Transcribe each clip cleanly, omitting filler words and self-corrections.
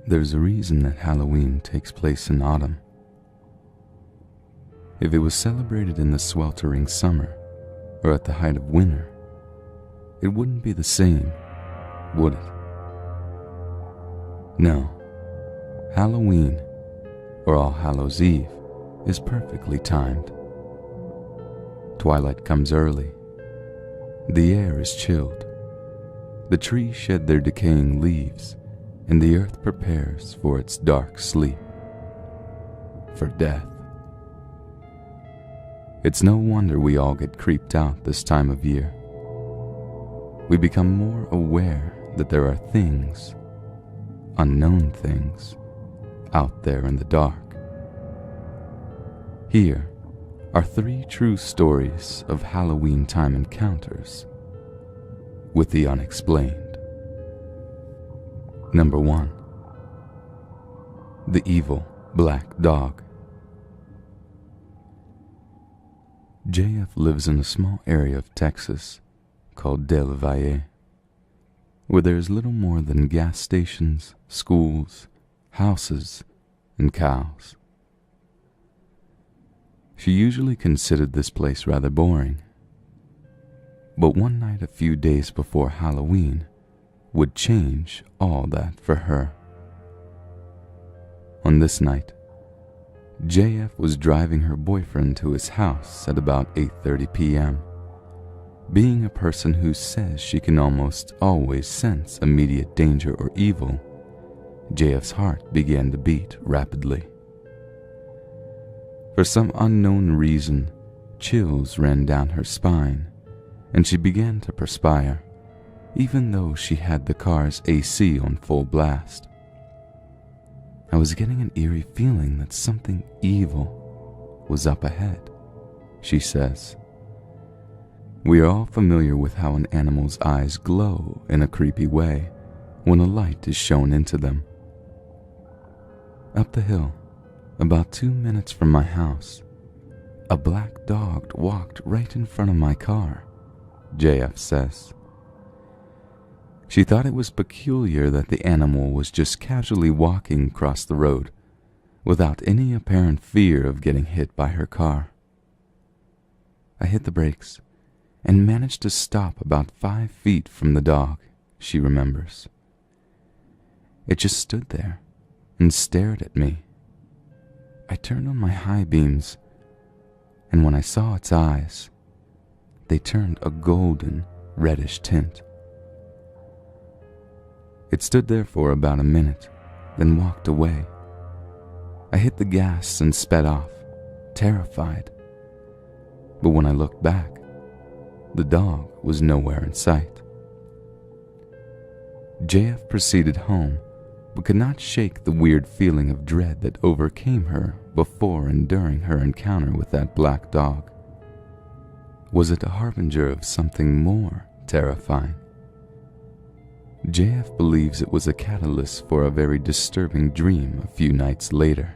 There's a reason that Halloween takes place in autumn. If it was celebrated in the sweltering summer or at the height of winter, it wouldn't be the same, would it? No, Halloween, or All Hallows' Eve, is perfectly timed. Twilight comes early. The air is chilled. The trees shed their decaying leaves, and the earth prepares for its dark sleep, for death. It's no wonder we all get creeped out this time of year. We become more aware that there are things, unknown things, out there in the dark. Here are 3 true stories of Halloween time encounters with the unexplained. Number 1. The Evil Black Dog. JF lives in a small area of Texas called Del Valle, where there is little more than gas stations, schools, houses, and cows. She usually considered this place rather boring, but one night a few days before Halloween would change all that for her. On this night, JF was driving her boyfriend to his house at about 8:30 p.m. Being a person who says she can almost always sense immediate danger or evil, JF's heart began to beat rapidly. For some unknown reason, chills ran down her spine, and she began to perspire, even though she had the car's AC on full blast. I was getting an eerie feeling that something evil was up ahead, she says. We are all familiar with how an animal's eyes glow in a creepy way when a light is shone into them. Up the hill, about 2 minutes from my house, a black dog walked right in front of my car, JF says. She thought it was peculiar that the animal was just casually walking across the road without any apparent fear of getting hit by her car. I hit the brakes and managed to stop about 5 feet from the dog, she remembers. It just stood there and stared at me. I turned on my high beams, and when I saw its eyes, they turned a golden, reddish tint. It stood there for about a minute, then walked away. I hit the gas and sped off, terrified. But when I looked back, the dog was nowhere in sight. JF proceeded home, but could not shake the weird feeling of dread that overcame her before and during her encounter with that black dog. Was it a harbinger of something more terrifying? JF believes it was a catalyst for a very disturbing dream a few nights later.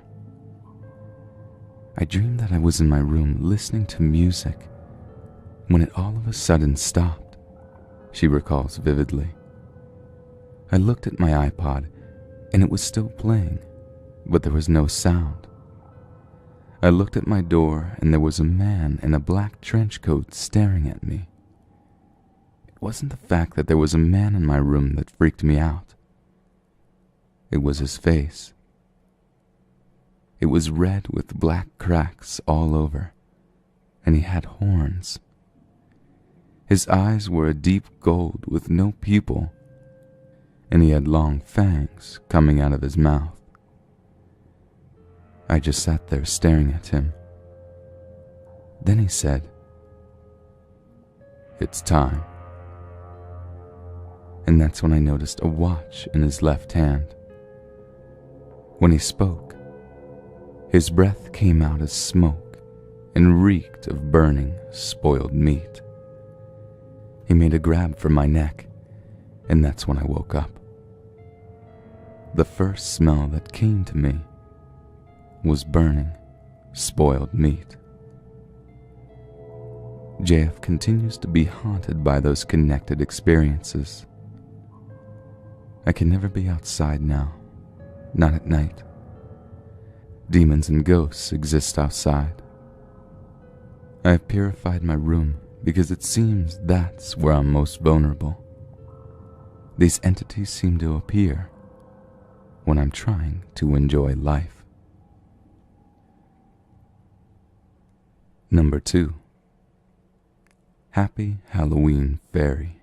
I dreamed that I was in my room listening to music when it all of a sudden stopped, she recalls vividly. I looked at my iPod and it was still playing, but there was no sound. I looked at my door and there was a man in a black trench coat staring at me. It wasn't the fact that there was a man in my room that freaked me out. It was his face. It was red with black cracks all over, and he had horns. His eyes were a deep gold with no pupil, and he had long fangs coming out of his mouth. I just sat there staring at him. Then he said, "It's time." And that's when I noticed a watch in his left hand. When he spoke, his breath came out as smoke and reeked of burning, spoiled meat. He made a grab for my neck, and that's when I woke up. The first smell that came to me was burning, spoiled meat. JF continues to be haunted by those connected experiences. I can never be outside now, not at night. Demons and ghosts exist outside. I have purified my room because it seems that's where I'm most vulnerable. These entities seem to appear when I'm trying to enjoy life. Number 2. Happy Halloween Fairy.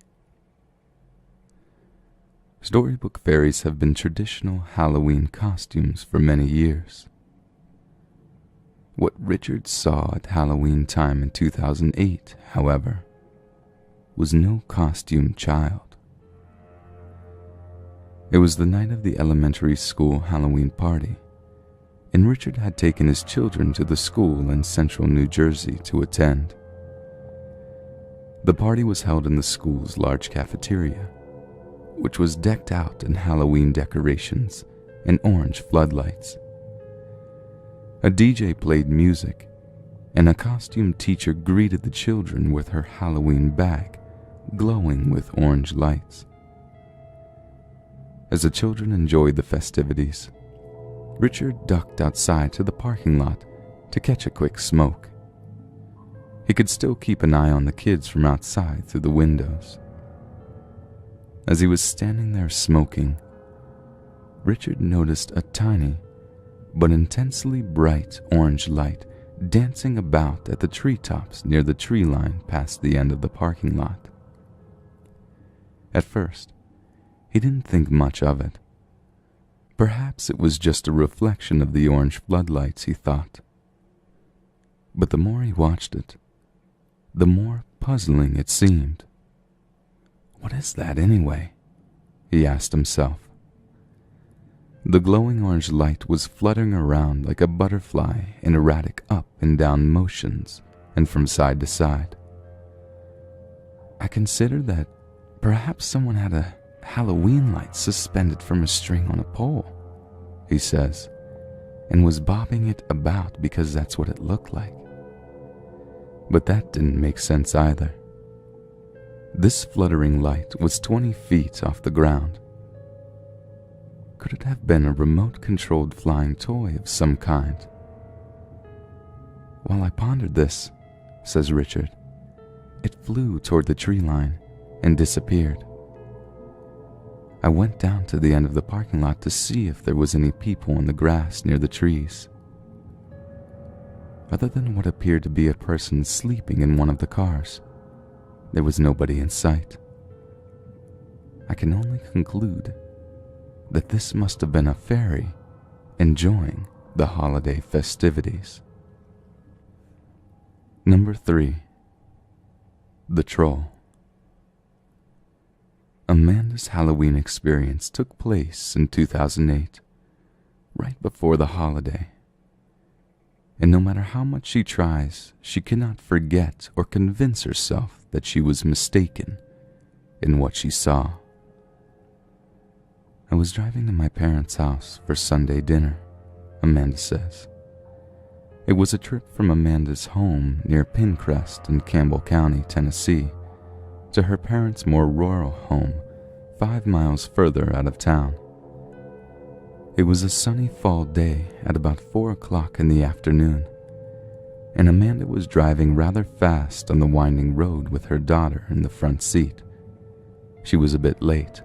Storybook fairies have been traditional Halloween costumes for many years. What Richard saw at Halloween time in 2008, however, was no costume child. It was the night of the elementary school Halloween party, and Richard had taken his children to the school in central New Jersey to attend. The party was held in the school's large cafeteria, which was decked out in Halloween decorations and orange floodlights. A DJ played music, and a costume teacher greeted the children with her Halloween bag glowing with orange lights. As the children enjoyed the festivities, Richard ducked outside to the parking lot to catch a quick smoke. He could still keep an eye on the kids from outside through the windows. As he was standing there smoking, Richard noticed a tiny but intensely bright orange light dancing about at the treetops near the tree line past the end of the parking lot. At first, he didn't think much of it. Perhaps it was just a reflection of the orange floodlights, he thought. But the more he watched it, the more puzzling it seemed. What is that anyway? He asked himself. The glowing orange light was fluttering around like a butterfly in erratic up and down motions and from side to side. I considered that perhaps someone had a Halloween light suspended from a string on a pole, he says, and was bobbing it about because that's what it looked like. But that didn't make sense either. This fluttering light was 20 feet off the ground. Could it have been a remote-controlled flying toy of some kind? While I pondered this, says Richard, it flew toward the tree line and disappeared. I went down to the end of the parking lot to see if there was any people in the grass near the trees. Other than what appeared to be a person sleeping in one of the cars, there was nobody in sight. I can only conclude that this must have been a fairy enjoying the holiday festivities. Number 3. The Troll. Amanda's Halloween experience took place in 2008, right before the holiday. And no matter how much she tries, she cannot forget or convince herself that she was mistaken in what she saw. I was driving to my parents' house for Sunday dinner, Amanda says. It was a trip from Amanda's home near Pinecrest in Campbell County, Tennessee, to her parents' more rural home 5 miles further out of town. It was a sunny fall day at about 4 o'clock in the afternoon, and Amanda was driving rather fast on the winding road with her daughter in the front seat. She was a bit late.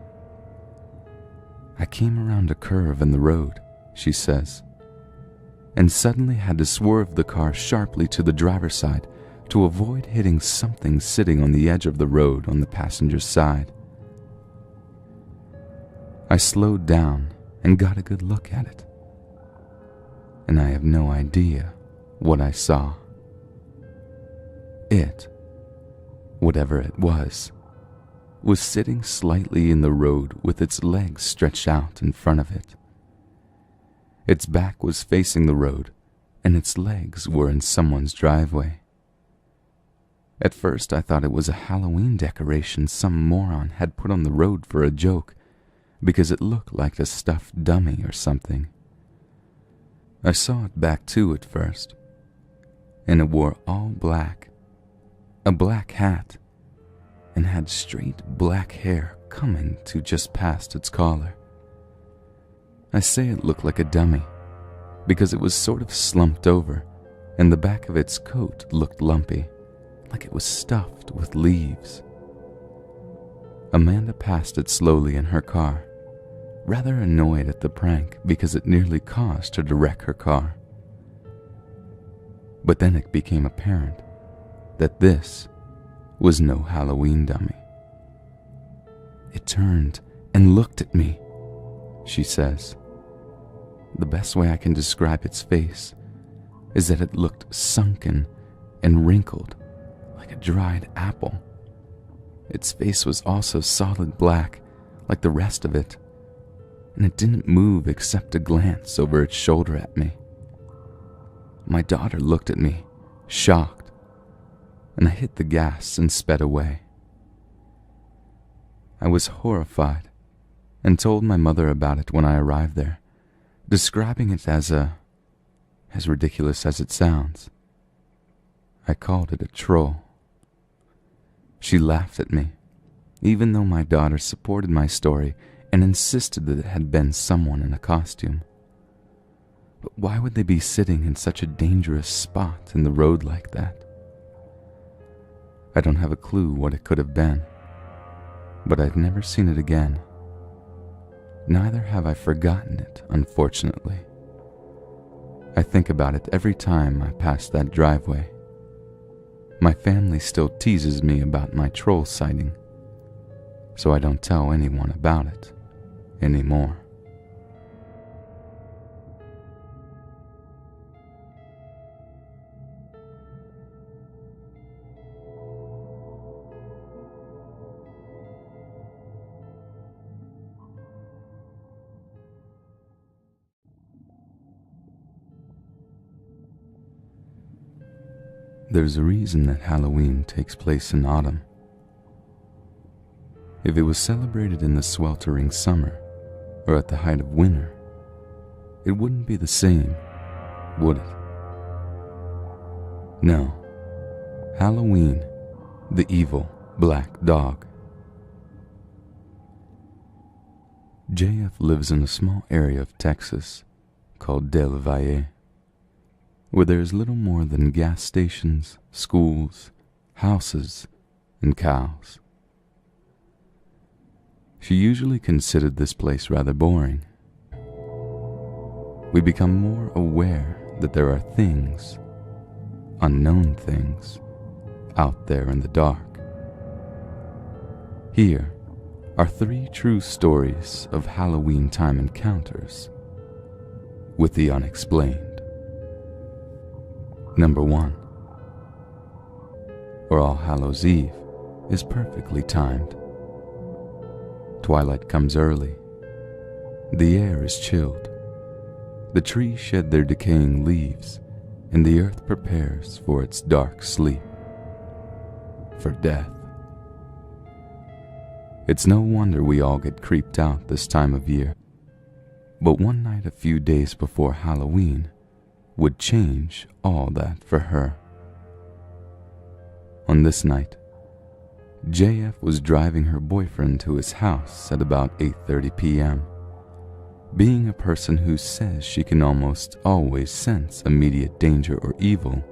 I came around a curve in the road, she says, and suddenly had to swerve the car sharply to the driver's side to avoid hitting something sitting on the edge of the road on the passenger's side. I slowed down and got a good look at it, and I have no idea what I saw. It, whatever it was sitting slightly in the road with its legs stretched out in front of it. Its back was facing the road, and its legs were in someone's driveway. At first I thought it was a Halloween decoration some moron had put on the road for a joke, because it looked like a stuffed dummy or something. I saw it back too at first, and it wore all black, a black hat, and had straight black hair coming to just past its collar. I say it looked like a dummy because it was sort of slumped over and the back of its coat looked lumpy, like it was stuffed with leaves. Amanda passed it slowly in her car, rather annoyed at the prank because it nearly caused her to wreck her car. But then it became apparent that this was no Halloween dummy. It turned and looked at me, she says. The best way I can describe its face is that it looked sunken and wrinkled like a dried apple. Its face was also solid black like the rest of it, and it didn't move except to glance over its shoulder at me. My daughter looked at me, shocked, and I hit the gas and sped away. I was horrified and told my mother about it when I arrived there, describing it as ridiculous as it sounds. I called it a troll. She laughed at me, even though my daughter supported my story and insisted that it had been someone in a costume. But why would they be sitting in such a dangerous spot in the road like that? I don't have a clue what it could have been, but I've never seen it again. Neither have I forgotten it, unfortunately. I think about it every time I pass that driveway. My family still teases me about my troll sighting, so I don't tell anyone about it anymore. There's a reason that Halloween takes place in autumn. If it was celebrated in the sweltering summer or at the height of winter, it wouldn't be the same, would it? No. Halloween, the evil black dog. JF lives in a small area of Texas called Del Valle, where there is little more than gas stations, schools, houses, and cows. She usually considered this place rather boring. We become more aware that there are things, unknown things, out there in the dark. Here are 3 true stories of Halloween time encounters with the unexplained. Number 1. Or All Hallows Eve is perfectly timed. Twilight comes early. The air is chilled. The trees shed their decaying leaves, and the earth prepares for its dark sleep. For death. It's no wonder we all get creeped out this time of year. But one night a few days before Halloween would change all that for her. On this night, JF was driving her boyfriend to his house at about 8:30 p.m. Being a person who says she can almost always sense immediate danger or evil,